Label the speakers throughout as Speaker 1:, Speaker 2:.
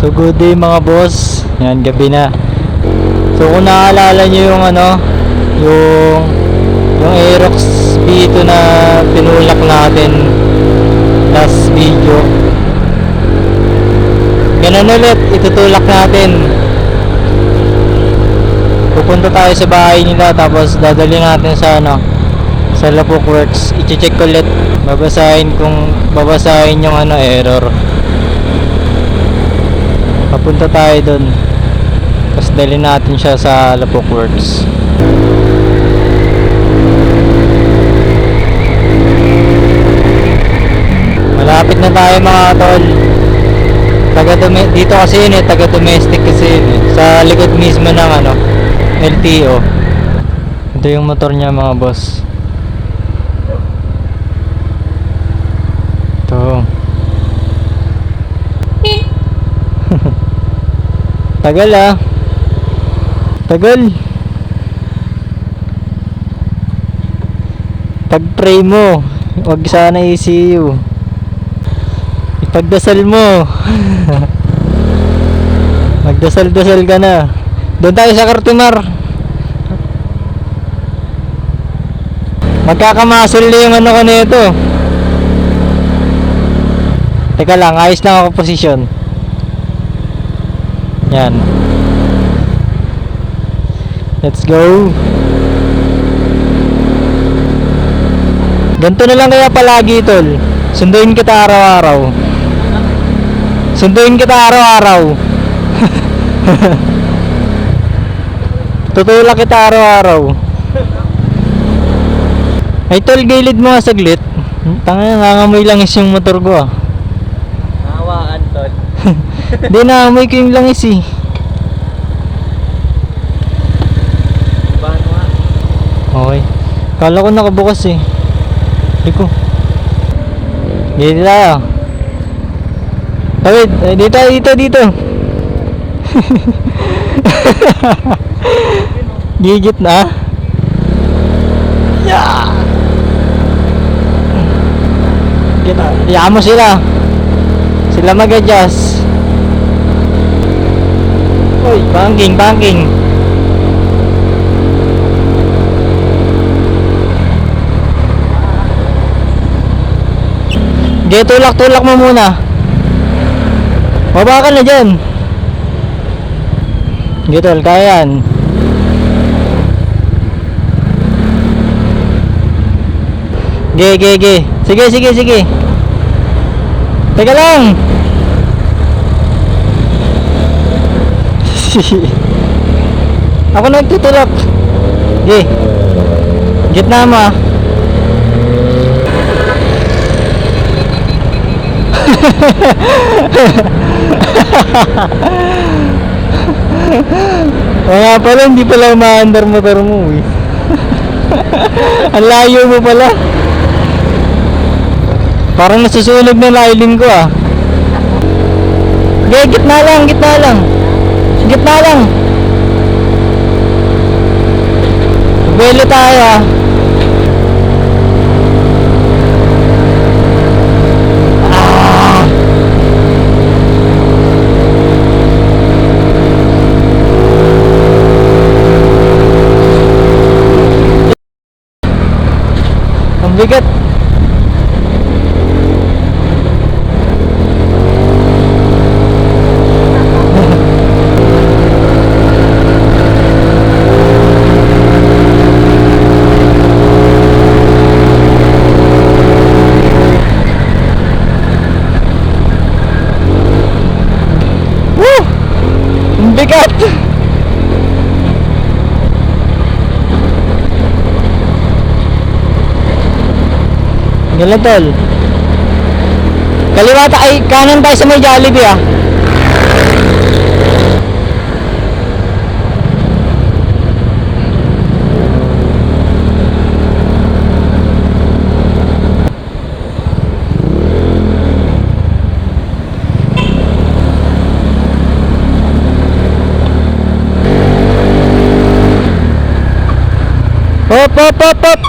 Speaker 1: So good day mga boss. Yan, gabi na. So kung naaalala nyo yung yung Aerox B2 na pinulak natin last video, ganun ulit, itutulak natin. Pupunta tayo sa bahay nila, tapos dadali natin sa sa Lapok Works. I-check ulit, babasahin yung error. Papunta tayo dun, tapos dali natin siya sa Lapok Works. Malapit na tayo mga tol. Dito kasi yun taga domestic kasi yun sa likod mismo ng LTO. Ito yung motor niya mga boss. Ito. Tagal tagal. Pag-pray mo, wag sana ECU. Ipagdasal mo. Magdasal-dasal ka na. Doon tayo sa Cartimar. Magkakamasol na yung ko nito. Teka lang, ayos lang ako posisyon. Yan. Let's go. Ganito na lang kaya palagi, tol. Sunduin kita araw-araw. Tutulak kita araw-araw. Ay tol, gilid mo nga saglit. Tanga, nangangamoy lang yung motor ko
Speaker 2: Nahawaan tol.
Speaker 1: Hindi, nangangamoy ko yung langis eh.
Speaker 2: Paano nga?
Speaker 1: Okay. Kala ko nakabukas eh. Hindi ko. Dito tayo. Tawid, dito. Gigit na. Yeah. Iyan mo sila. Sila mag-adjust. Uy, banking. Okay, tulak mo muna. Baba ka na dyan. Gitol, kaya yan. Ge. Sige. Teka lang. Ako nagtutulak. Ge. Gitna mo ah. O nga pala, hindi pala umaandar motor mo eh. Ang layo mo pala. Parang nasusunog na lailin ko ah. Okay, gitna lang. Belo tayo ah. Ang bigat. Woo! Ang bigat. Ganun tol. Kaliwa ay kanan tayo sa may Jollibee ah. Hop.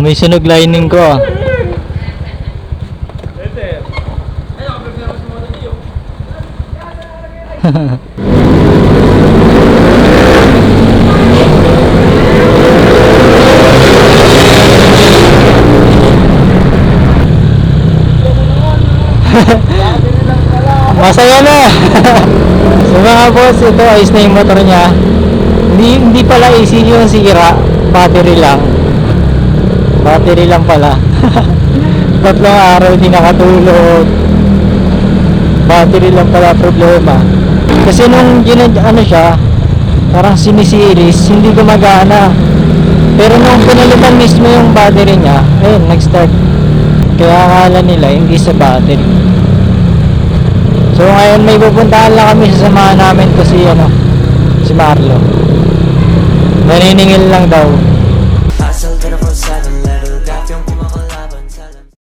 Speaker 1: may sunog lining ko ah. Masaya na. So mga boss, ito ayos na yung motor niya. Hindi pala AC yung sira, battery lang. Battery lang pala. Tatlong araw hindi nakatulog. Battery lang pala problema. Kasi nung ano siya, parang sinisiris, hindi gumagana. Pero nung pinalitan mismo yung battery niya, ayun, nag-start. Kaya akala nila hindi sa battery. So ngayon may pupuntahan lang kami, sasamahan namin ko si Marlo. Naniningil lang daw.